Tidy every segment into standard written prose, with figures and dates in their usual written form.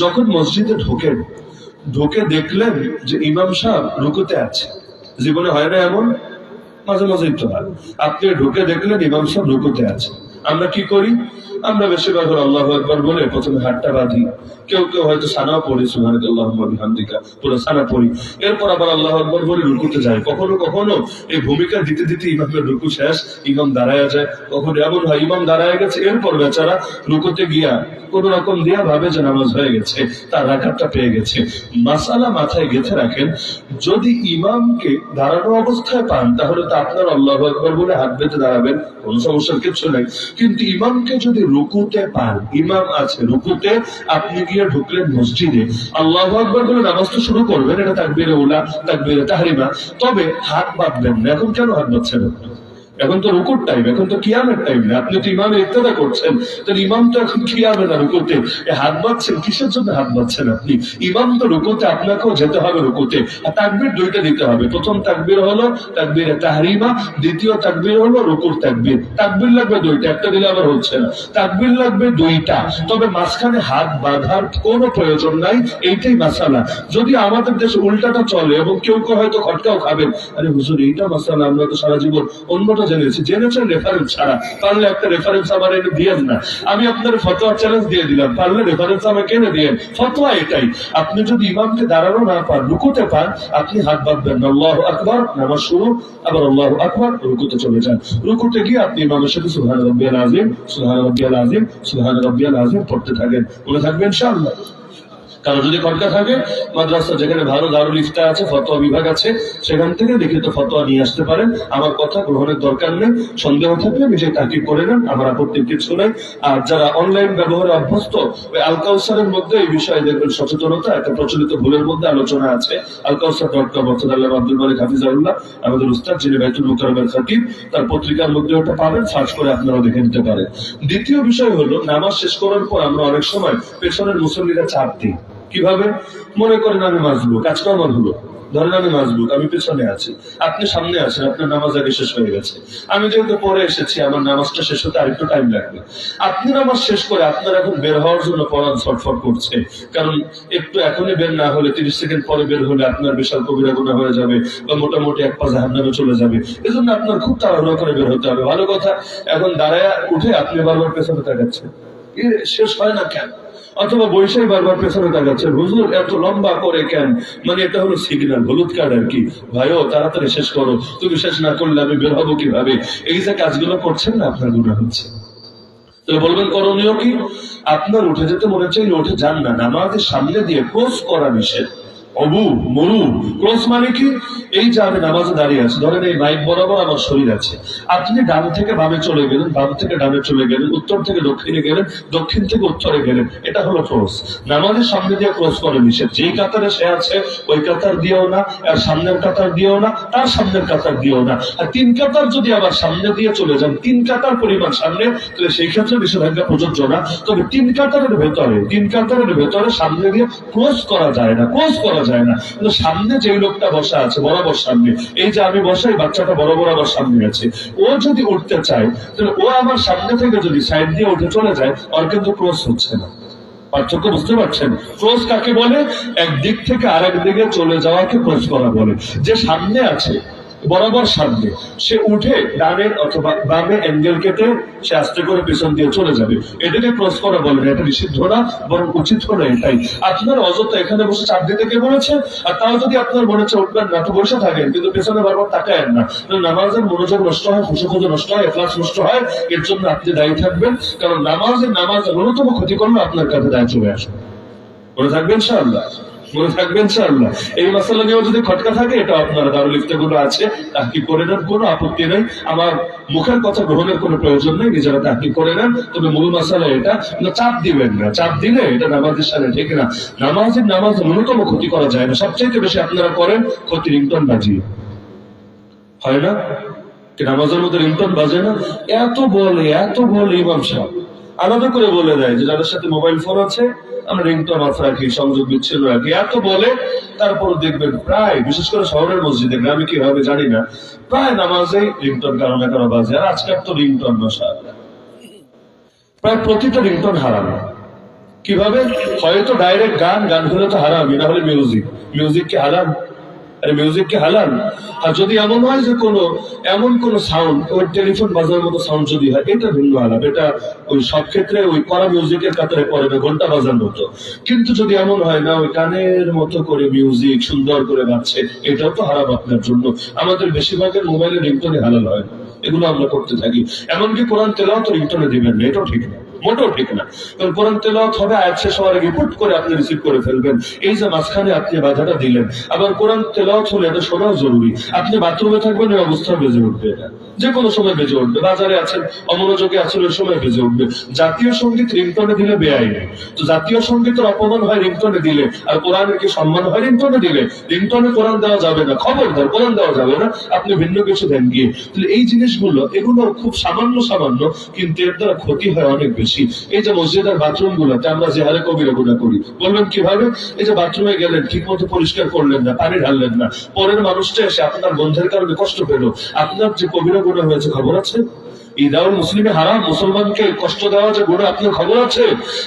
যখন মসজিদে ঢোকেন, ঢোকে দেখলেন যে ইমাম সাহেব রুকুতে আছে। জীবনে হয় না এমন? মাঝে মাঝেই তো হয়। আপনি ঢুকে দেখলেন ইমাম সাহেব রুকুতে আছে। আমরা কি করি? আমরা বেশিরভাগ আল্লাহু আকবার বলে প্রথমে হাতটা বাঁধি। কেউ কেউ হয়তো সানা পড়ি, সুবহানাল্লাহুম্মা বিহামদিকা, পুরো সানা পড়ি। এরপর আবার আল্লাহু আকবার বলে রুকুতে যায়। কখনো কখনো এই ভূমিকা দিতে দিতে ইমামের রুকু শেষ, ইমাম দাঁড়ায় যায়। কখনো এমন হয় ইমাম দাঁড়ায় গেছে, এরপর বেচারা রুকুতে গিয়া কোন রকম দিয়া ভাবে যে নামাজ হয়ে গেছে, তার রাকাতটা পেয়ে গেছে। মাসালা মাথায় গেঁথে রাখেন, যদি ইমামকে দাঁড়ানো অবস্থায় পান তাহলে তো আপনার আল্লাহু আকবার বলে হাত বেঁধে দাঁড়াবেন, কোন সমস্যার কিছু নাই। কিন্তু ইমামকে যদি রুকুতে পান, ইমাম আছে রুকুতে, আপনি গিয়ে ঢুকলেন মসজিদে, আল্লাহু আকবার বলে নামাজ তো শুরু করবেন, এটা তাকবীরে উলা, তাকবীরে তাহরিমা, তবে হাত বাঁধবেন না। এখন কেন হাত বাঁধছেন? এখন তো রুকুর টাইম, এখন তো কিয়ামের টাইম না। আপনি তো ইমামের ইক্তেদা করছেন, তাহলে ইমাম তো এখন কিয়ামে না রুকুতে। হাত বাঁধছেন কিসের জন্য? হাত বাঁধছেন আপনি, ইমাম তো রুকুতে, আপনাকেও যেতে হবে রুকুতে। আর তাকবীর দুইটা দিতে হবে। প্রথম তাকবীর হলো তাকবীরে তাহরিমা, দ্বিতীয় তাকবীর হলো রুকুর তাকবীর। তাকবীর লাগবে দুইটা, একটা দিলে আবার হচ্ছে না, তাকবীর লাগবে দুইটা। তবে মাঝখানে হাত বাঁধার কোনো প্রয়োজন নাই, এইটাই মাসালা। যদি আমাদের দেশে উল্টাটা চলে এবং কেউ কেউ হয়তো খটকাও খাবেন, আরে হুজুর এইটা মাসালা আমরা তো সারা জীবন অন্যটা জেনেছেন রেফারেন্স ছাড়া, পারলে একটা রেফারেন্স আমার এনে দিয়েন না। আমি আপনার ফতোয়া চ্যালেঞ্জ দিয়ে দিলাম, পারলে রেফারেন্স আমাকে এনে দিয়েন। ফতোয়া এটাই, আপনি যদি ইমামকে দাঁড়ানো না পান, রুকুতে পান, আপনি হাত বাঁধবেন না। আল্লাহু আকবার, নামাজ শুরু, আবার আল্লাহু আকবার, রুকুতে চলে যান। রুকুতে গিয়ে আপনি ইমামের সাথে সুবহান রাব্বিয়াল আযীম, সুবহান রাব্বিয়াল আযীম, সুবহান রাব্বিয়াল আযীম পড়তে থাকেন। মনে থাকবে ইনশাআল্লাহ। কারণ যদি খটকা থাকে, মাদ্রাসা যেখানে ভালো দারুল ইফতা আছে, ফতোয়া বিভাগ আছে, সেখান থেকে লিখিত ফতোয়া নিয়ে আসতে পারেন। আমার কথা গ্রহণের দরকার নেই। সন্দেহ থাকলে নিজে তাকিব করে নেন, আমার আপত্তির কিছু নেই। আর যারা অনলাইন ব্যবহারে অভ্যস্ত, ওই আল কাউসারের মধ্যে এই বিষয়ে দেখবেন সচেতনতা, একটা প্রচলিত ভুলের মধ্যে আলোচনা আছে। আল কাউসার.com, অর্থাৎ আল্লামা আব্দুল মালিক হাফিজাহুল্লাহ, আমাদের উস্তাদ, যিনি বাইতুল মুকাররমের খতিব, তার পত্রিকার মধ্যে ওটা পাবেন, সার্চ করে আপনারা দেখে নিতে পারেন। দ্বিতীয় বিষয় হলো, নামাজ শেষ করার পর আমরা অনেক সময় পেছনের মুসল্লিরা চাপ দিই। কিভাবে? মনে করেন আমি মাজবুক, কাজটা আমার হলো, ধরেন আমি মাজবুক, আমি পেছনে আছি, আপনি সামনে আছেন, আপনার নামাজ আগে শেষ হয়ে গেছে, আমি যেহেতু পরে এসেছি, আমার নামাজটা শেষ হতে আরেকটু টাইম লাগবে। আপনি নামাজ শেষ করে আপনার এখন বের হওয়ার জন্য পরাণ ছটফট করছে, কারণ একটু এখনই বের না হলে 30 সেকেন্ড পরে বের হলে আপনার বিশাল কবিরা গুনাহ হয়ে যাবে, বা মোটামুটি এক পা জাহান্নামে চলে যাবে। এজন্য আপনার খুব তাড়াহুড়ো করে বের হতে হবে। ভালো কথা, এখন দাঁড়ায় উঠে আপনি বারবার পেছনে তাকাচ্ছেন, শেষ হয় না কেন? অথবা বৈশাখী বারবার পেছনে তাকাচ্ছে, হুজুর এত লম্বা করে কেন? মানে এটা হলো সিগন্যাল, হলুদ কার্ড আর কি। ভাইও তাড়াতাড়ি শেষ করো, তুমি শেষ না করলে আমি বের হবো কিভাবে? এই যে কাজগুলো করছেন না, আপনার গুনাহ হচ্ছে। তো বলবেন করণীয় কি? আপনার উঠে যেতে মনে চাইলে উঠে যান না, নামাজের সামনে দিয়ে ক্রস করা নিষেধ। অবু মরু ক্রস মানে কি? এই যে আমি নামাজে দাঁড়িয়ে আছি, ধরেন এই মাইক বরাবর আমার শরীর আছে, আপনি ডান থেকে বামে চলে গেলেন, বাম থেকে ডানে চলে গেলেন, উত্তর থেকে দক্ষিণে গেলেন, দক্ষিণ থেকে উত্তরে গেলেন, এটা হলো ক্রস। নামাজের সামনে দিয়ে ক্রস করে নিষেধ। যেই কাতারে সে আছে ওই কাতার দিয়েও না, আর সামনের কাতার দিয়েও না, তার সামনের কাতার দিয়েও না। আর 3 কাতার যদি আবার সামনে দিয়ে চলে যান, 3 কাতার পরিমাণ সামনে, তাহলে সেই ক্ষেত্রে নিষেধাজ্ঞা প্রযোজ্য না। তবে 3 কাতারের ভেতরে সামনে দিয়ে ক্রস করা যায় না, ক্রস করা যায় না। কিন্তু সামনে যে লোকটা বসা আছে বরাবর সামনে, এই যে আমি বসাই, বাচ্চাটা বরাবর আমার সামনে আছে, ও যদি উঠতে চায়, তাহলে ও আমার সামনে থেকে যদি সাইড দিয়ে উঠে চলে যায়, ওর কিন্তু ক্রস হচ্ছে না। পার্থক্য বুঝতে পারছেন? ক্রস কাকে বলে? একদিক থেকে আরেক দিকে চলে যাওয়াকে ক্রস করা বলে। যে সামনে আছে বরাবর সামনে, সে উঠে ডানের অথবা বামে অ্যাঙ্গেল কেটে সে আস্তে করে পেছন দিয়ে চলে যাবে, এটাকে ক্রস করা বলে না। এটা নিষিদ্ধ না, বরং উচিত হলো এটাই। আপনার অযথা এখানে বসে চাপ দিতে কে বলেছে? আর তাও যদি আপনার মনে হচ্ছে উঠবেন না, তো বসে থাকেন, কিন্তু পেছনে বারবার তাকায়েন না। নামাজের মনোযোগ নষ্ট হয়, খুশুখুশু নষ্ট হয়, ইখলাস নষ্ট হয়। এর জন্য আপনি দায়ী থাকবেন, কারণ নামাজ ন্যূনতম ক্ষতি করলে আপনার কাছে দায় চলে আসবে। মনে থাকবেন ইনশাআল্লাহ, মনে থাকবেন ইনশাআল্লাহ। এই মাসালা নিয়েও যদি খটকা থাকে, এটা আপনারা দারুল ইফতা গুলো আছে, তাহকিক করে নেন, কোনো আপত্তি নেই। আমার মুখের কথা গ্রহণের কোনো প্রয়োজন নেই, নিজেরা তাহকিক করে নেন। তবে মূল মাসালা এটা, চাপ দিবেন না, চাপ দিলে এটা নামাজের সাথে ঠিক না। নামাজ ন্যূনতম ক্ষতি করা যায় না। সবচাইতে বেশি আপনারা করেন ক্ষতি রিংটন বাজিয়ে, হয় না? নামাজের মধ্যে রিংটন বাজে না? এত বলে ইমাম সাহেব আলাদা করে বলে দেয় যে যাদের সাথে মোবাইল ফোন আছে আমরা রিংটন অফ রাখি, সংযোগ বিচ্ছিন্ন রাখি, এত বলে। তারপর দেখবেন প্রায়, বিশেষ করে শহরের মসজিদে, গ্রামে কি হবে জানি না, প্রায় নামাজেই রিংটন কারো না কারো বাজে। আর আজকাল তো রিংটন মাশাআল্লাহ প্রায় প্রতিটা রিংটন হারানো। কিভাবে? হয়তো ডাইরেক্ট গান হলে তো হারামই, না হলে মিউজিক কি হারাম? আরে মিউজিক কি হালাল? আর যদি এমন হয় যে এমন কোন সাউন্ড, ওই টেলিফোন বাজানোর মতো সাউন্ড যদি হয়, এটা ভিন্ন আলাপ, এটা ওই সব ক্ষেত্রে ওই কড়া মিউজিকের কাতারে পড়ে না, ঘন্টা বাজার মতো। কিন্তু যদি এমন হয় না, ওই গানের মতো করে মিউজিক সুন্দর করে বাজছে, এটাও তো হারাম আপনার জন্য। আমাদের বেশিরভাগের মোবাইলে রিংটোনে হালাল হয়, এগুলো আমরা করতে থাকি। এমনকি কোরআন তেলাওয়াত রিংটোনে দিবেন না, এটাও ঠিক না, মোটেও ঠিক না। কারণ কোরআন তেলাওয়াত হবে, আয়াত শেষ হওয়ার আগে পুট করে আপনি রিসিভ করে ফেলবেন, এই যে মাঝখানে আপনি বাধাটা দিলেন। আবার কোরআন তেলাওয়াত হলে এটা শোনাও জরুরি। আপনি বাথরুমে থাকবেন, ওই অবস্থায় বেজে উঠবে, এটা যে কোনো সময় বেজে উঠবে। বাজারে আছেন, অমনোযোগে আছেন, ওই সময় বেজে উঠবে। জাতীয় সঙ্গীত রিংটোনে দিলে বেআইনি। তো জাতীয় সঙ্গীতের অপমান হয় রিংটোনে দিলে, আর কোরআনের কি সম্মান হয় রিংটোনে দিলে? রিংটোনে কোরআন দেওয়া যাবে না, খবরদার কোরআন দেওয়া যাবে না। আপনি ভিন্ন কিছু দেন গিয়ে। তাহলে এই জিনিসগুলো, এগুলো খুব সামান্য, কিন্তু এর দ্বারা ক্ষতি হয় অনেক বেশি। এই যে মসজিদের বাথরুম গুলোতে আমরা যে হারে কবিরা গুণা করি, বলবেন কিভাবে? এই যে বাথরুমে গেলেন, ঠিক মতো পরিষ্কার করলেন না, পানি ঢাললেন না, পরের মানুষটা এসে আপনার গন্ধের কারণে কষ্ট পেল, আপনার যে কবিরা গুণা হয়েছে খবর আছে? ইদাউল মুসলিমে হারাম, মুসলমানকে কষ্ট দেওয়া যে গুণা, আপনার খবর আছে?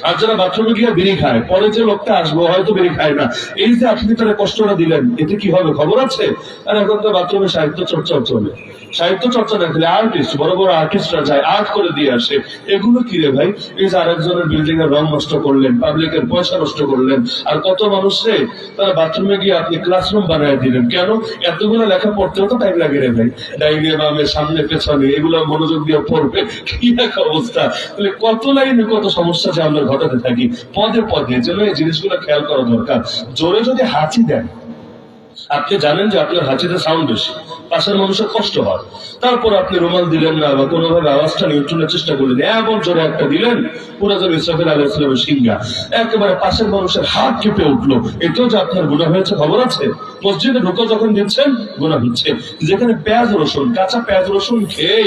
আর যারা বাথরুমে গিয়ে বিড়ি খায়, পরে যে লোকটা আসবো হয়তো বিড়ি খায় না, এই যে আপনি তারা কষ্টটা দিলেন, এতে কি হবে খবর আছে? আর এখন তো বাথরুমে সাহিত্য চর্চা চলে। সাহিত্য চর্চা না করলে আর্টিস্ট, বড় বড় আর্টিস্টরা যায়, আর্ট করে দিয়ে আসে। এগুলো কি রে ভাই? এই যে আরেকজনের বিল্ডিং এর রং নষ্ট করলেন, পাবলিকের পয়সা নষ্ট করলেন, আর কত মানুষে তারা বাথরুমে গিয়ে আপনি ক্লাসরুম বানায় দিলেন। কেন? এতগুলো লেখা পড়তেও তো টাইম লাগে রে ভাই। ডাইনে বামে সামনে পেছনে এগুলো মনোযোগ দিয়ে পড়বে, কি এক অবস্থা! তাহলে কত লাইনে কত সমস্যা যে আমরা ঘটাতে থাকি পদে পদে। যেন এই জিনিসগুলো খেয়াল করা দরকার। জোরে যদি হাঁচি দেন, আপনি জানেন যে আপনার হাঁচিতে সাউন্ড বেশি, পাশের মানুষের কষ্ট হয়, তারপর আপনি রুমাল দিলেন না বা কোনোভাবে আওয়াজটা নিয়ন্ত্রণের চেষ্টা করলেন, এমন জোরে একটা দিলেন, পুরো যেন ইসরাফিল আলাইহিস সালামের সিংহা, একেবারে পাশের মানুষের হাত কেঁপে উঠলো, এটাও যে আপনার গুনাহ হয়েছে খবর আছে? মসজিদে ঢুকে যখন দিচ্ছেন, গুনাহ হচ্ছে। যেখানে পেঁয়াজ রসুন, কাঁচা পেঁয়াজ রসুন খেয়ে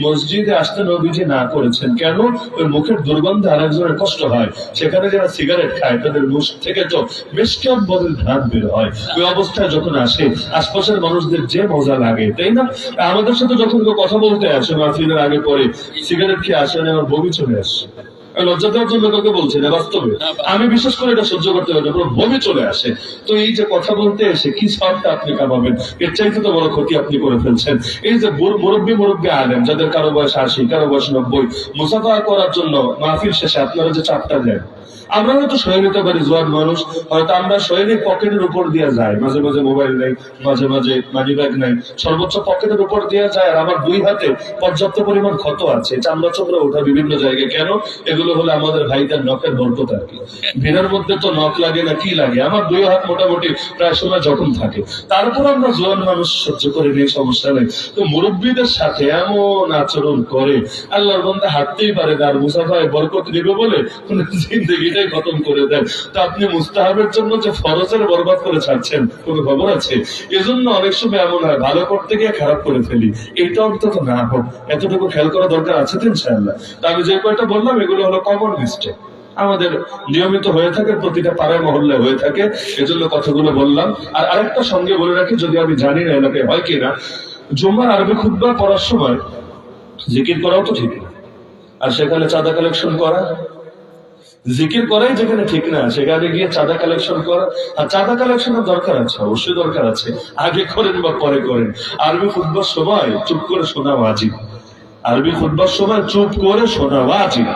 মসজিদে আসতে নবীজি না করেছেন, কেন? ওই মুখের দুর্গন্ধে আরেকজনের কষ্ট হয়। সেখানে যারা সিগারেট খায়, তাদের মুখ থেকে তো মিষ্টান বদল ধান বের হয়। ওই অবস্থায় যখন আসে, আশপাশের মানুষদের যে মজা লাগে, তাই না? আমাদের সাথে যখন কেউ কথা বলতে আসে মাহফিলের আগে পরে, সিগারেট খেয়ে আসে, আমার বমি চলে আসে। লজ্জা দেওয়ার জন্য কাউকে বলছে না, বাস্তবে আমি বিশেষ করে এটা সহ্য করতে পারি, বমি চলে আসে। তো এই যে কথা বলতে এসে কি সবটা আপনি কামাবেন, এর চাইতে তো বড় ক্ষতি আপনি করে ফেলছেন। এই যে মুরব্বী আলেম, যাদের কারো বয়স 80, কারো বয়স 90, মুসাফা করার জন্য মাহফিল শেষে আপনারা যে চাপটা দেন, আমরা হয়তো সয়ে নিতে পারি, জোয়ান মানুষ, হয়তো আমরা সয়ে নিয়ে পকেটের উপর দিয়ে যাই, মাঝে মাঝে মোবাইল নেই, মাঝে মাঝে মানি ব্যাগ নেই, সর্বোচ্চ পকেটের উপর দিয়ে যায়। আর আমার দুই হাতে পর্যাপ্ত পরিমাণ ক্ষত আছে, চামড়া চামড়া ওঠা বিভিন্ন জায়গায়। কেন? এগুলো হলো আমাদের ভাইদের নখের বরকত আর কি। ভিড়ের মধ্যে তো নখ লাগে না, কি লাগে? আমার দুই হাত মোটামুটি প্রায় সময় যখন থাকে, তারপর আমরা জোয়ান মানুষ সহ্য করে নিয়ে সমস্যা নেই। তো মুরব্বীদের সাথে এমন আচরণ করে, আল্লাহর বান্দা হাঁটতেই পারে না, আর মুসাফায় বরকত দিবে বলে জিন্দগিটা খতম করে দেন। তো আপনি মুস্তাহাবের জন্য যে ফরজের বরবাদ করে ছাড়ছেন, কোন খবর আছে? এজন্য অনেক সময় এমন হয়, ভালো করতে গিয়ে খারাপ করে ফেলি। এটা অন্তত না হোক, এতটুকু খেয়াল করা দরকার আছে তো ইনশাআল্লাহ। তো আমি যে কয়টা বললাম, এগুলো হলো কমন মিস্টেক, আমাদের নিয়মিত হয়ে থাকে, প্রতিটা পাড়ায় মহল্লায় হয়ে থাকে, এজন্য কথাগুলো বললাম। আর আরেকটা সঙ্গে বলে রাখি, যদি আমি জানি না এলাকায় হয় কিনা, জুম্মার আরবি খুতবা পড়ার সময় জিকির করাও তো ঠিক না, আর সেখানে চাঁদা কালেকশন করা, জিকির করাই যেখানে ঠিক না, সেখানে গিয়ে চাঁদা কালেকশন করা। আর চাঁদা কালেকশনের দরকার আছে, অবশ্যই দরকার আছে, আগে করেন বা পরে করেন। আরবি খুতবার সময় চুপ করে শোনা ওয়াজিব, আরবি খুতবার সময় চুপ করে শোনা ওয়াজিব।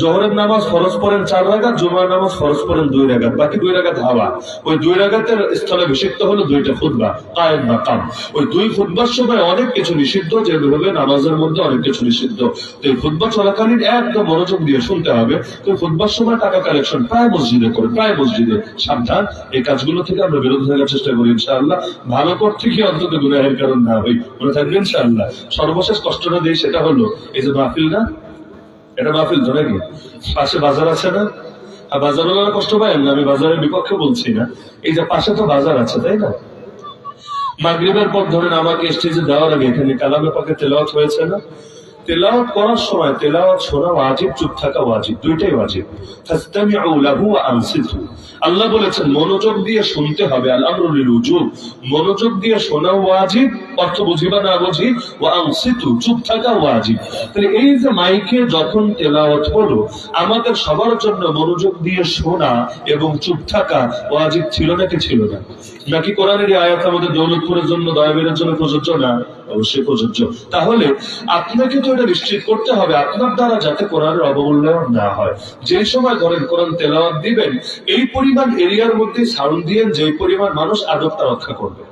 জোহরের নামাজ ফরজ পড়েন 4 রাকাত, জুমার নামাজ ফরজ পড়েন 2 রাকাত, বাকি 2 রাকাত হাওয়া। ওই 2 রাকাতের স্থলে বিশিষ্ট হলো 2টা খুতবা, কায়েম মাকাম। ওই 2 খুতবার সময় অনেক কিছু নিষিদ্ধ, যেভাবে নামাজের মধ্যে অনেক কিছু নিষিদ্ধ। তো এই খুতবা চলাকালীন একদম মনোযোগ দিয়ে শুনতে হবে। তো খুতবার সময় টাকা কালেকশন প্রায় মসজিদে করে, প্রায় মসজিদে। সাবধান, এই কাজগুলো থেকে আমরা বিরত থাকার চেষ্টা করি ইনশাআল্লাহ। ভালো করতে গিয়ে অন্তত গুনাহের কারণ না হই, মনে থাকবে ইনশাআল্লাহ। সর্বশেষ কষ্টটা দিই, সেটা হলো এই যে মাহফিল না, এটা মাহফিল তো নাকি, পাশে বাজার আছে না? আর বাজারওয়ালারা কষ্ট পায় না, আমি বাজারের বিপক্ষে বলছি না। এই যে পাশে তো বাজার আছে, তাই না? মাগরিবের পর ধরেন আমাকে স্টেজে দেওয়ার আগে এখানে কালামে পাকে তেলাওয়াত হয়েছে না? তেলাওয়াত করার সময় তেলাওয়াত শোনা ওয়াজিব, চুপ থাকা ওয়াজিব, দুইটাই ওয়াজিব। ফাসতামিউ লাহু ওয়া আনসিতু, আল্লাহ বলেছেন মনোযোগ দিয়ে শুনতে হবে। আল আমরু লিল উজুব, মনোযোগ দিয়ে শোনা ওয়াজিব, অর্থ বুঝিবা না বুঝি, ওয়া আনসিতু, চুপ থাকা ওয়াজিব। তাহলে এই যে মাইকে যখন তেলাওয়াত হলো, আমাদের সবার জন্য মনোযোগ দিয়ে শোনা এবং চুপ থাকা ওয়াজিব ছিল নাকি ছিল না? নাকি কোরআনের এই আয়াত আমাদের দৌলতপুরের জন্য, দয়াবীরের জন্য প্রযোজ্য না? অবশ্যই প্রযোজ্য। তাহলে আপনাকে তো এটা নিশ্চিত করতে হবে আপনার দ্বারা যাতে কোরআনের অবমূল্যায়ন না হয়। যে সময় ধরেন কোরআন তেলাওয়াত দিবেন, এই পরিমাণ এরিয়ার মধ্যে সাউন্ড দিয়ে যে পরিমাণ মানুষ আদবটা রক্ষা করবে।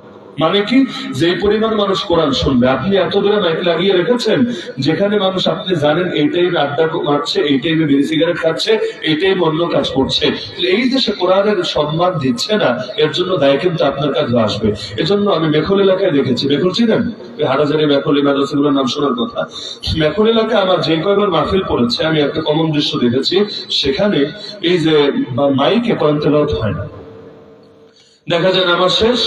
মানে কি, যে পরিমাণ মানুষ কোরআন শুনবে, আপনি এত দূরে মাইক লাগিয়ে রেখেছেন যেখানে মানুষ আপনি জানেন এই টাইমে আড্ডা মারছে, এই টাইমে বিড়ি সিগারেট খাচ্ছে, এই টাইমে অন্য কাজ করছে, এই যে সে কোরআনের সম্মান দিচ্ছে না, এর জন্য দায় কিন্তু আপনার কাছে আসবে। এজন্য আমি মেখল এলাকায় দেখেছি, মেখল চিনেন, হাটাজারি মেখল মাদ্রাসাগুলোর নাম শোনার কথা। মেখল এলাকায় আমার যে কয়েকবার মাহফিল পড়েছে, আমি একটা কমন দৃশ্য দেখেছি, সেখানে এই যে মাইকে কোরআন তেলাওয়াত হয় না। দেখা যায় নামাজ শেষ,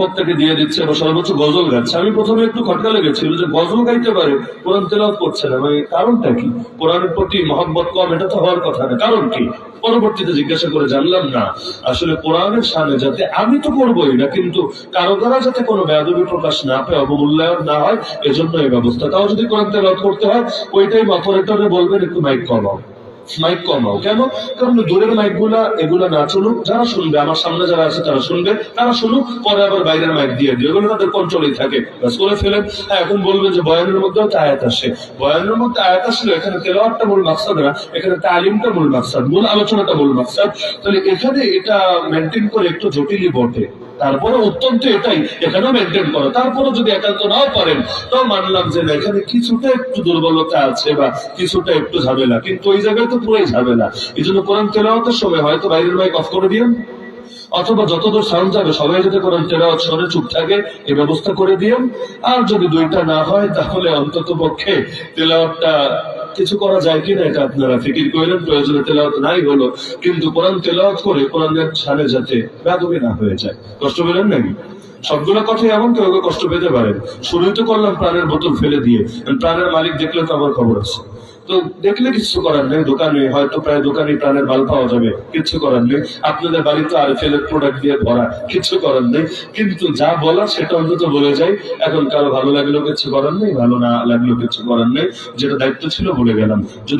বক্তাকে দিয়ে দিচ্ছে বা সর্বোচ্চ গজল গাচ্ছে। আমি প্রথমে একটু খটকা লেগেছিল যে গজল গাইতে পারে, কোরআন তেলাওয়াত করছে না, মানে কারণটা কি? কোরআনের প্রতি মহব্বত কম, এটা তো হওয়ার কথা না, কারণ কি? পরবর্তীতে জিজ্ঞাসা করে জানলাম না, আসলে কোরআনের সামনে যাতে আমি তো করবোই না, কিন্তু কারো দ্বারা যাতে কোনো বেয়াদবি প্রকাশ না পায়, অবমূল্যায়ন না হয়, এজন্য এই ব্যবস্থা। তাও যদি কোরআন তেলাওয়াত করতে হয়, ওইটাই অপারেটরে বলবেন একটু মাইক কমাও, মাইক কমাও। কেন? কারণ দূরের মাইক এগুলা না চলুক, যারা শুনবে, আমার সামনে যারা আছে তারা শুনবে, তারা শুনুক, পরে আবার বাইরের মাইক দিয়ে দিও, এগুলো তাদের কন্ট্রোলেই থাকে, ব্যাস করে ফেলেন। হ্যাঁ, এখন বলবেন যে বয়ানের মধ্যেও তো আয়াত আসে, বয়ানের মধ্যে আয়াত আসলে এখানে তেলাওয়াতটা মূল মাকসাদ না, এখানে তালিমটা মূল মাকসাদ, মূল আলোচনাটা মূল মাকসাদ। তাহলে এখানে এটা মেনটেন করে একটু জটিলই বটে, তারপরে অত্যন্ত এটাই এখানেও মেনটেন করো। তারপরে যদি একান্ত নাও পারেন, তাও মানলাম যে না, এখানে কিছুটা একটু দুর্বলতা আছে বা কিছুটা একটু ঝামেলা, কিন্তু ওই জায়গায় তো পুরোই ঝামেলা। এই জন্য কোরআন তেলাওয়াতের সময় হয়তো বাইরের মাইক অফ করে দিন, অথবা যতদূর সাউন্ড যাবে সবাই যদি কোরআন তেলাওয়াত শুনে চুপ থাকে, এই ব্যবস্থা করে দিন। আর যদি দুইটা না হয়, তাহলে অন্তত পক্ষে তেলাওয়াতটা কিছু করা যায় কিনা এটা আপনারা ফিকির করেন। প্রয়োজনে তেলাওয়াত নাই হলো, কিন্তু কোরআন তেলাওয়াত করে কোরআনের সামনে যাতে বেয়াদবি না হয়ে যায়। কষ্ট পেলেন নাকি? সবগুলো কথাই এমন কেউ কষ্ট পেতে পারেন। শুরুই তো করলাম প্রাণের বোতল ফেলে দিয়ে, প্রাণের মালিক দেখলে তো আমার খবর আছে, তো দেখলে কিছু করার নেই। দোকানে হয়তো প্রায় দোকানে প্রাণের মাল পাওয়া যাবে, কিছু করার নেই। আপনাদের বাড়িতে আরএফএল এর প্রোডাক্ট দিয়ে ভরা, কিছু করার নেই। কিন্তু যা বলা সেটা অন্তত বলে যাই। এখন কারো ভালো লাগলো কিছু করার নেই, ভালো না লাগলো কিছু করার নেই, যেটা দায়িত্ব ছিল বলে গেলাম। যদি